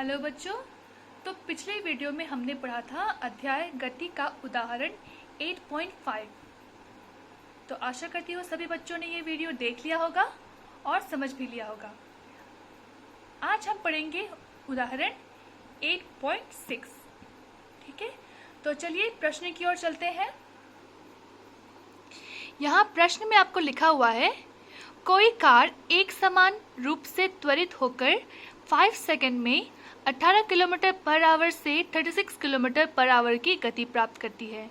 Hello बच्चों। तो पिछले वीडियो में हमने पढ़ा था अध्याय गति का उदाहरण 8.5। तो आशा करती हूँ सभी बच्चों ने ये वीडियो देख लिया होगा और समझ भी लिया होगा। आज हम पढ़ेंगे उदाहरण 8.6। ठीक है, तो चलिए प्रश्न की ओर चलते हैं। यहाँ प्रश्न में आपको लिखा हुआ है, कोई कार एक समान रूप से त्वरित होकर 5 सेकंड में 18 किलोमीटर पर आवर से 36 किलोमीटर पर आवर की गति प्राप्त करती है।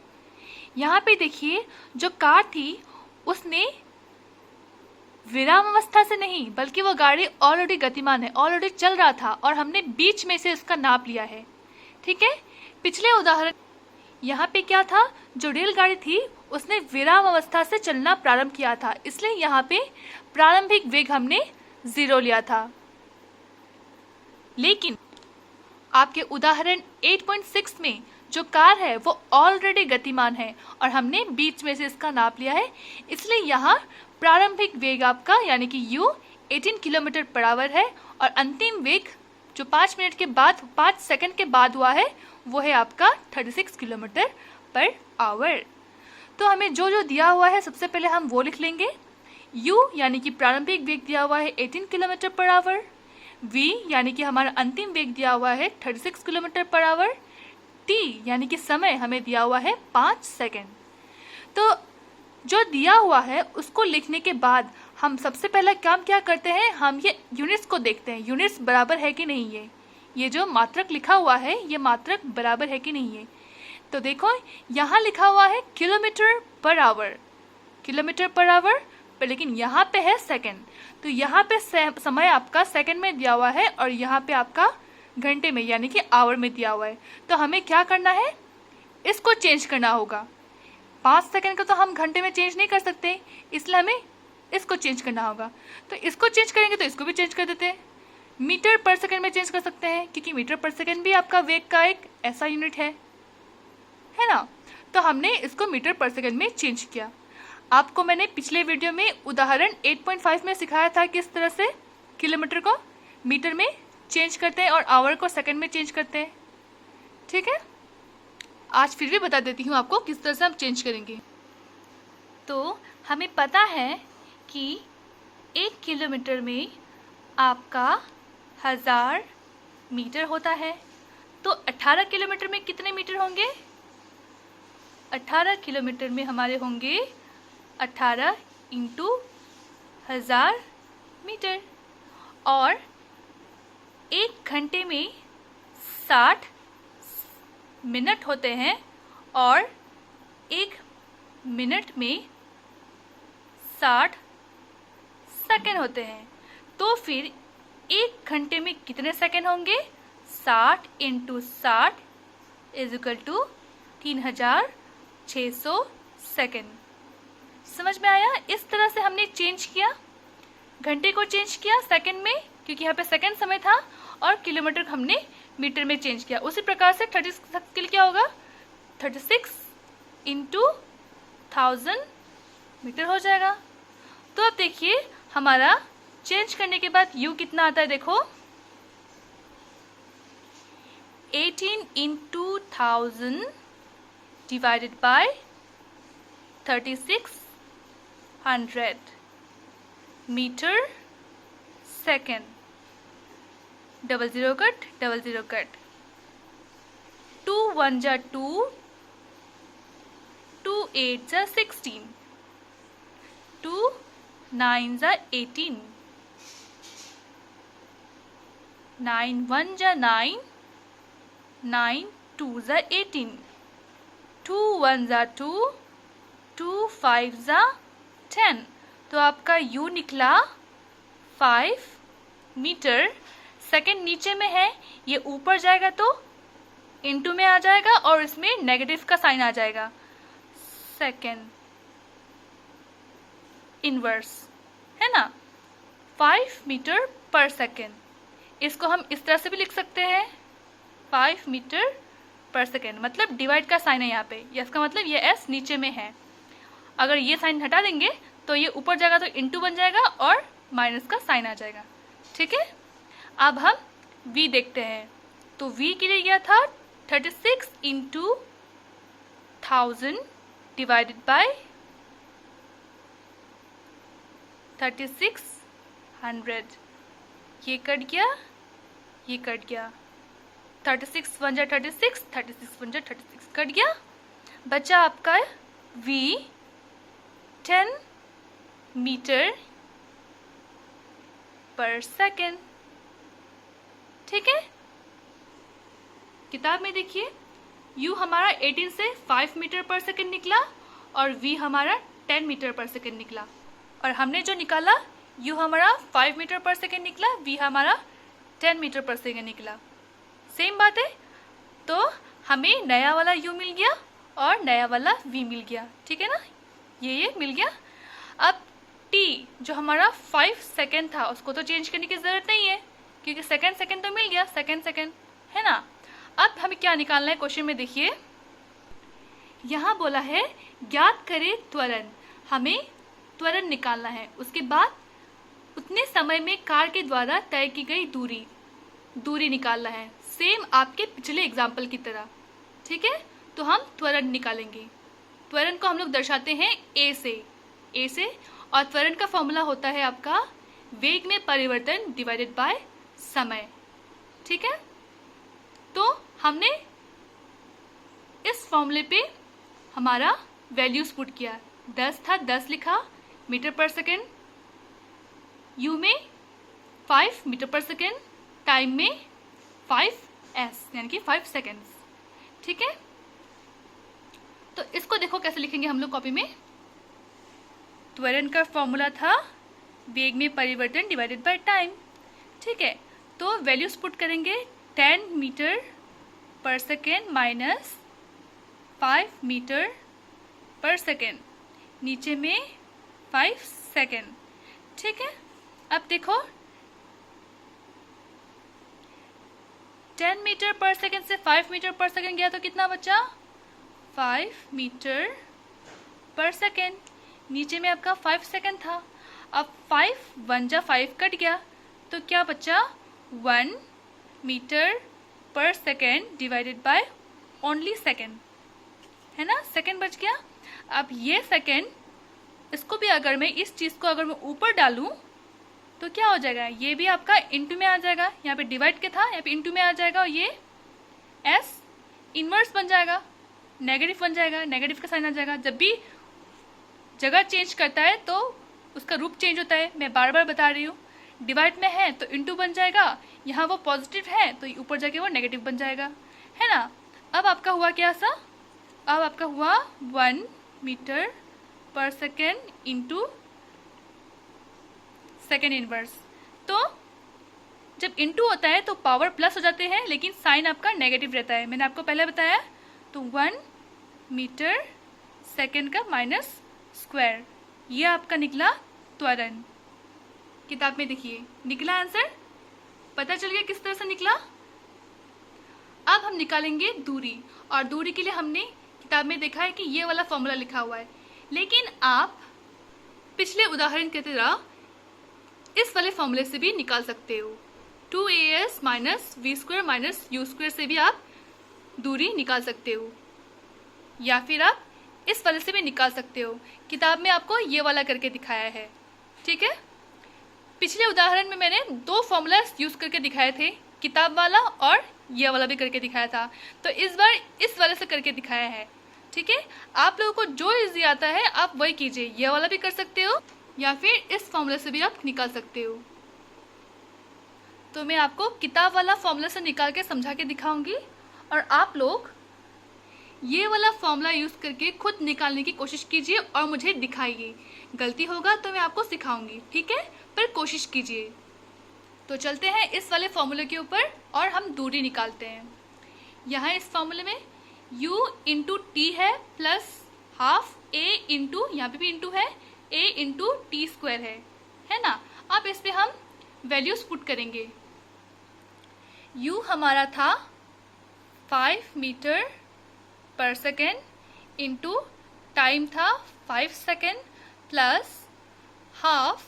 यहाँ पे देखिए, जो कार थी उसने विराम अवस्था से नहीं बल्कि वो गाड़ी ऑलरेडी गतिमान है, ऑलरेडी चल रहा था और हमने बीच में से उसका नाप लिया है। ठीक है, पिछले उदाहरण यहाँ पे क्या था, जो रेलगाड़ी थी उसने विराम अवस्था से चलना प्रारंभ किया था, इसलिए यहाँ पे प्रारंभिक वेग हमने 0 लिया था। लेकिन आपके उदाहरण 8.6 में जो कार है वो ऑलरेडी गतिमान है और हमने बीच में से इसका नाप लिया है, इसलिए यहाँ प्रारंभिक वेग आपका यानी कि u 18 किलोमीटर पर आवर है और अंतिम वेग जो 5 मिनट के बाद 5 सेकंड के बाद हुआ है वो है आपका 36 किलोमीटर पर आवर। तो हमें जो जो दिया हुआ है सबसे पहले हम वो लिख लेंगे। u यानी कि प्रारंभिक वेग दिया हुआ है 18 किलोमीटर पर आवर, v यानी कि हमारा अंतिम वेग दिया हुआ है 36 किलोमीटर पर आवर, t यानी कि समय हमें दिया हुआ है 5 सेकंड। तो जो दिया हुआ है उसको लिखने के बाद हम सबसे पहला काम क्या करते हैं, हम ये यूनिट्स को देखते हैं, यूनिट्स बराबर है कि नहीं। ये जो मात्रक लिखा हुआ है ये मात्रक बराबर है कि नहीं है। तो देखो यहाँ लिखा हुआ है kilometre per hour, kilometre per hour, लेकिन यहाँ पे है सेकंड, तो यहाँ पे समय आपका सेकंड में दिया हुआ है और यहाँ पे आपका घंटे में यानी कि आवर में दिया हुआ है। तो हमें क्या करना है, इसको चेंज करना होगा। 5 सेकंड का तो हम घंटे में चेंज नहीं कर सकते, इसलिए हमें इसको चेंज करना होगा। तो इसको चेंज करेंगे तो इसको भी चेंज कर देते हैं, मीटर पर सेकंड में चेंज कर सकते हैं क्योंकि मीटर पर सेकंड भी आपका वेग का एक ऐसा यूनिट है ना। तो हमने इसको मीटर पर सेकंड में चेंज किया। आपको मैंने पिछले वीडियो में उदाहरण 8.5 में सिखाया था किस तरह से किलोमीटर को मीटर में चेंज करते हैं और आवर को सेकंड में चेंज करते हैं। ठीक है, आज फिर भी बता देती हूँ आपको किस तरह से हम चेंज करेंगे। तो हमें पता है कि 1 किलोमीटर में आपका 1000 मीटर होता है। तो 18 किलोमीटर में कितने मीटर होंगे, 18 किलोमीटर में हमारे होंगे 18 इंटू 1000 मीटर। और 1 घंटे में 60 मिनट होते हैं और 1 मिनट में 60 सेकंड होते हैं। तो फिर 1 घंटे में कितने सेकंड होंगे, 60 into 60 is equal to 3600 second. समझ में आया? इस तरह से हमने चेंज किया, घंटे को चेंज किया सेकंड में क्योंकि यहाँ पे सेकंड समय था और किलोमीटर हमने मीटर में चेंज किया। उसी प्रकार से 36 के लिए क्या होगा, 36 इंटू 1000 मीटर हो जाएगा। तो अब देखिए हमारा चेंज करने के बाद u कितना आता है, देखो 18 into 1000 divided by 3600 metre second. 00 cut 00 cut, 2 1 जा 2, 2 8 जा 16, 2 9 जा 18, 9 1 जा 9, 9 2 जा 18, 2 1 जा 2, 2 5 जा 10। तो आपका u निकला 5 मीटर सेकंड। नीचे में है, ये ऊपर जाएगा तो इनटू में आ जाएगा और इसमें नेगेटिव का साइन आ जाएगा, सेकंड इनवर्स है ना, 5 मीटर पर सेकंड। इसको हम इस तरह से भी लिख सकते हैं, 5 मीटर पर सेकंड, मतलब डिवाइड का साइन है यहाँ पे, इसका मतलब ये s नीचे में है। अगर ये साइन हटा देंगे तो ये ऊपर जाएगा तो इंटू बन जाएगा और माइनस का साइन आ जाएगा। ठीक है, अब हम v देखते हैं। तो v के लिए गया था 36 इंटू 1000 डिवाइडेड बाय 3600। ये कट गया, ये कट गया, 36 वन जा 36, 36 वन जा 36 कट गया। बचा आपका v 10 मीटर पर सेकेंड। ठीक है, किताब में देखिए u हमारा 18 से 5 मीटर पर सेकेंड निकला और v हमारा 10 मीटर पर सेकेंड निकला। और हमने जो निकाला u हमारा 5 मीटर पर सेकेंड निकला, v हमारा 10 मीटर पर सेकेंड निकला। सेम बात है, तो हमें नया वाला u मिल गया और नया वाला v मिल गया। ठीक है ना, ये मिल गया। अब t जो हमारा 5 सेकेंड था उसको तो चेंज करने की ज़रूरत नहीं है क्योंकि सेकेंड तो मिल गया, सेकेंड है ना। अब हमें क्या निकालना है क्वेश्चन में, देखिए यहाँ बोला है ज्ञात करें त्वरण। हमें त्वरण निकालना है, उसके बाद उतने समय में कार के द्वारा तय की गई दूरी निकालना है, सेम आपके पिछले एग्जाम्पल की तरह। ठीक है, तो हम त्वरण निकालेंगे। त्वरण को हम लोग दर्शाते हैं ए से, और त्वरण का फॉर्मूला होता है आपका वेग में परिवर्तन डिवाइडेड बाय समय। ठीक है, तो हमने इस फॉर्मूले पे हमारा वैल्यूज पुट किया। 10 था, 10 लिखा मीटर पर सेकेंड, u में 5 मीटर पर सेकेंड, टाइम में 5s यानी कि 5 सेकेंड्स। ठीक है, तो इसको देखो कैसे लिखेंगे हम लोग कॉपी में। त्वरण का फॉर्मूला था वेग में परिवर्तन डिवाइडेड बाय टाइम। ठीक है, तो वैल्यूज पुट करेंगे 10 मीटर पर सेकेंड माइनस 5 मीटर पर सेकेंड, नीचे में 5 सेकेंड। ठीक है, अब देखो 10 मीटर पर सेकेंड से 5 मीटर पर सेकेंड गया तो कितना बचा, 5 मीटर पर सेकेंड, नीचे में आपका 5 सेकेंड था। अब 5 वन जा 5 कट गया तो क्या बचा, 1 मीटर पर second divided by only second, है ना, सेकेंड बच गया। अब ये सेकेंड, इसको भी अगर मैं इस चीज़ को अगर मैं ऊपर डालूं तो क्या हो जाएगा, ये भी आपका इंटू में आ जाएगा। यहाँ पे डिवाइड के था, यहाँ पे इंटू में आ जाएगा और ये एस इनवर्स बन जाएगा, नेगेटिव बन जाएगा, नेगेटिव का साइन आ जाएगा। जब भी जगह चेंज करता है तो उसका रूप चेंज होता है, मैं बार बार बता रही हूँ। डिवाइड में है तो इंटू बन जाएगा, यहाँ वो पॉजिटिव है तो ऊपर जाके वो नेगेटिव बन जाएगा, है ना। अब आपका हुआ क्या सा, अब आपका हुआ 1 मीटर पर सेकेंड इंटू सेकेंड इनवर्स। तो जब इंटू होता है तो पावर प्लस हो जाते हैं लेकिन साइन आपका नेगेटिव रहता है, मैंने आपको पहले बताया। तो 1 मीटर सेकेंड का माइनस स्क्वायर, ये आपका निकला त्वरण। किताब में देखिए निकला आंसर, पता चल गया किस तरह से निकला। अब हम निकालेंगे दूरी, और दूरी के लिए हमने किताब में देखा है कि ये वाला फॉर्मूला लिखा हुआ है, लेकिन आप पिछले उदाहरण की तरह इस वाले फॉर्मूले से भी निकाल सकते हो। 2as minus v square minus u square से भी आप दूरी निकाल सकते हो, या फिर आप इस वाले से भी निकाल सकते हो। किताब में आपको ये वाला करके दिखाया है। ठीक है, पिछले उदाहरण में मैंने 2 फॉर्मूला यूज करके दिखाए थे, किताब वाला और ये वाला भी करके दिखाया था, तो इस बार इस वाले से करके दिखाया है। ठीक है, आप लोगों को जो इजी आता है आप वही कीजिए, ये वाला भी कर सकते हो या फिर इस फॉर्मूले से भी आप निकाल सकते हो। तो मैं आपको किताब वाला फॉर्मूला से निकाल के समझा के दिखाऊंगी और आप लोग ये वाला फॉर्मूला यूज करके खुद निकालने की कोशिश कीजिए और मुझे दिखाइए। गलती होगा तो मैं आपको सिखाऊंगी, ठीक है, पर कोशिश कीजिए। तो चलते हैं इस वाले फॉर्मूले के ऊपर और हम दूरी निकालते हैं। यहाँ इस फॉर्मूले में u इंटू टी है प्लस हाफ a इंटू, यहाँ पे भी इंटू है, a इंटू टी स्क्वायर है ना। अब इस पे हम वैल्यूज पुट करेंगे। u हमारा था 5 मीटर पर सेकेंड इंटू टाइम था 5 second plus half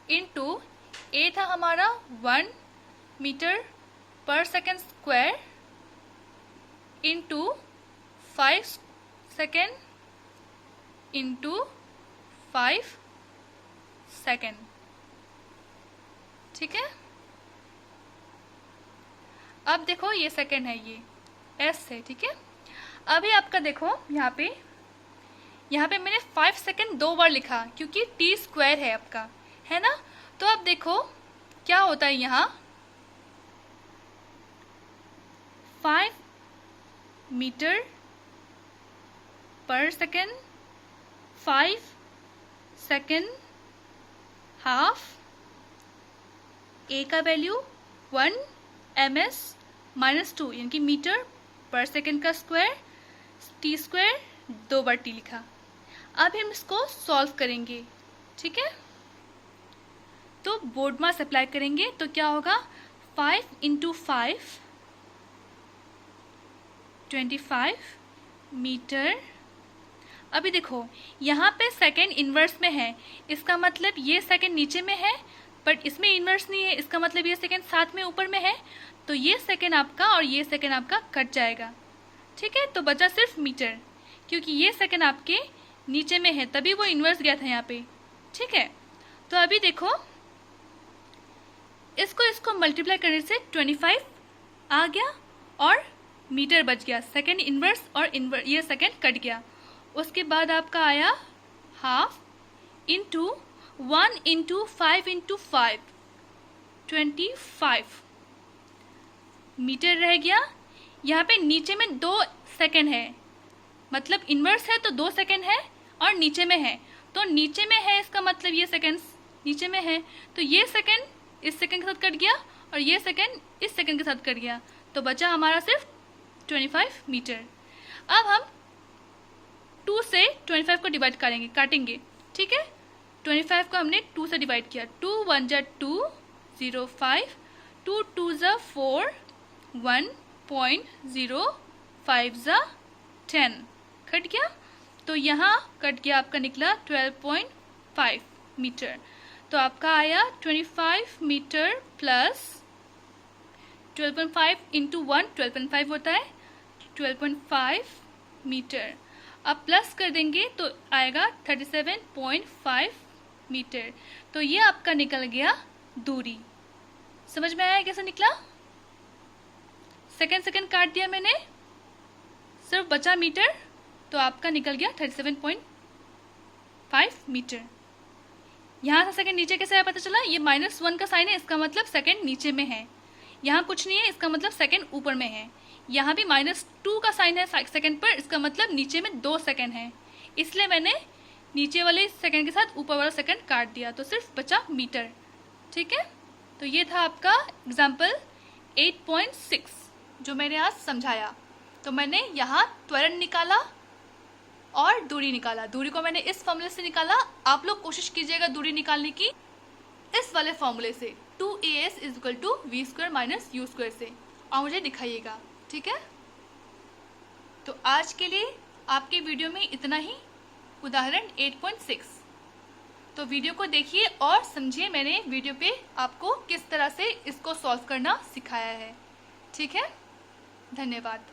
into a था हमारा 1 मीटर पर second square into 5 second into 5 second. ठीक है, अब देखो ये सेकेंड है, ये एस है। ठीक है, अभी आपका देखो यहाँ पे मैंने 5 सेकेंड 2 बार लिखा क्योंकि टी स्क्वायर है आपका, है ना। तो अब देखो क्या होता है, यहाँ 5 मीटर पर सेकेंड, 5 सेकेंड हाफ, ए का वैल्यू 1 ms -2 यानी कि मीटर पर सेकेंड का स्क्वायर, टी स्क्वायर 2 बार टी लिखा। अब हम इसको सॉल्व करेंगे। ठीक है, तो बोर्ड मास अप्लाई करेंगे तो क्या होगा, 5 × 5 25 मीटर। अभी देखो यहाँ पे सेकेंड इन्वर्स में है, इसका मतलब ये सेकेंड नीचे में है बट इसमें इन्वर्स नहीं है, इसका मतलब ये सेकेंड साथ में ऊपर में है, तो ये सेकेंड आपका और ये सेकेंड आपका कट जाएगा। ठीक है, तो बचा सिर्फ मीटर, क्योंकि ये सेकेंड आपके नीचे में है तभी वो इन्वर्स गया था यहाँ पे। ठीक है, तो अभी देखो इसको मल्टीप्लाई करने से 25 आ गया और मीटर बच गया, सेकेंड इन्वर्स और ये सेकेंड कट गया। उसके बाद आपका आया हाफ इंटू 1 × 5 × 5 25 मीटर रह गया। यहाँ पे नीचे में 2 सेकेंड है, मतलब इन्वर्स है तो 2 सेकेंड है और नीचे में है, तो नीचे में है इसका मतलब ये सेकेंड नीचे में है, तो ये सेकेंड इस सेकेंड के साथ कट गया और ये सेकेंड इस सेकेंड के साथ कट गया, तो बचा हमारा सिर्फ 25 मीटर। अब हम 2 से 25 को डिवाइड करेंगे, काटेंगे। ठीक है, 25 को हमने 2 से डिवाइड किया, 2 × 1 = 2 0 5 2 2 = 4 1.0 5 × 10 कट गया, तो यहाँ कट गया आपका निकला 12.5 मीटर। तो आपका आया 25 मीटर प्लस 12.5 × 1 12.5 होता है, 12.5 मीटर। अब प्लस कर देंगे तो आएगा 37.5 मीटर। तो ये आपका निकल गया दूरी। समझ में आया कैसे निकला? सेकेंड काट दिया मैंने, सिर्फ बचा मीटर, तो आपका निकल गया 37.5 मीटर। यहाँ से सेकेंड नीचे कैसे आया पता चला, ये -1 का साइन है, इसका मतलब सेकेंड नीचे में है। यहाँ कुछ नहीं है, इसका मतलब सेकेंड ऊपर में है। यहाँ भी -2 का साइन है सेकेंड पर, इसका मतलब नीचे में 2 सेकेंड है, इसलिए मैंने नीचे वाले सेकेंड के साथ ऊपर वाला सेकेंड काट दिया, तो सिर्फ बचा मीटर। ठीक है, तो ये था आपका एग्जाम्पल 8.6 जो मैंने आज समझाया। तो मैंने यहाँ त्वरण निकाला और दूरी निकाला। दूरी को मैंने इस फॉर्मूले से निकाला, आप लोग कोशिश कीजिएगा दूरी निकालने की इस वाले फॉर्मूले से, 2as = v² - u² से, और मुझे दिखाइएगा। ठीक है, तो आज के लिए आपके वीडियो में इतना ही, उदाहरण 8.6। तो वीडियो को देखिए और समझिए मैंने वीडियो पे आपको किस तरह से इसको सॉल्व करना सिखाया है। ठीक है, धन्यवाद।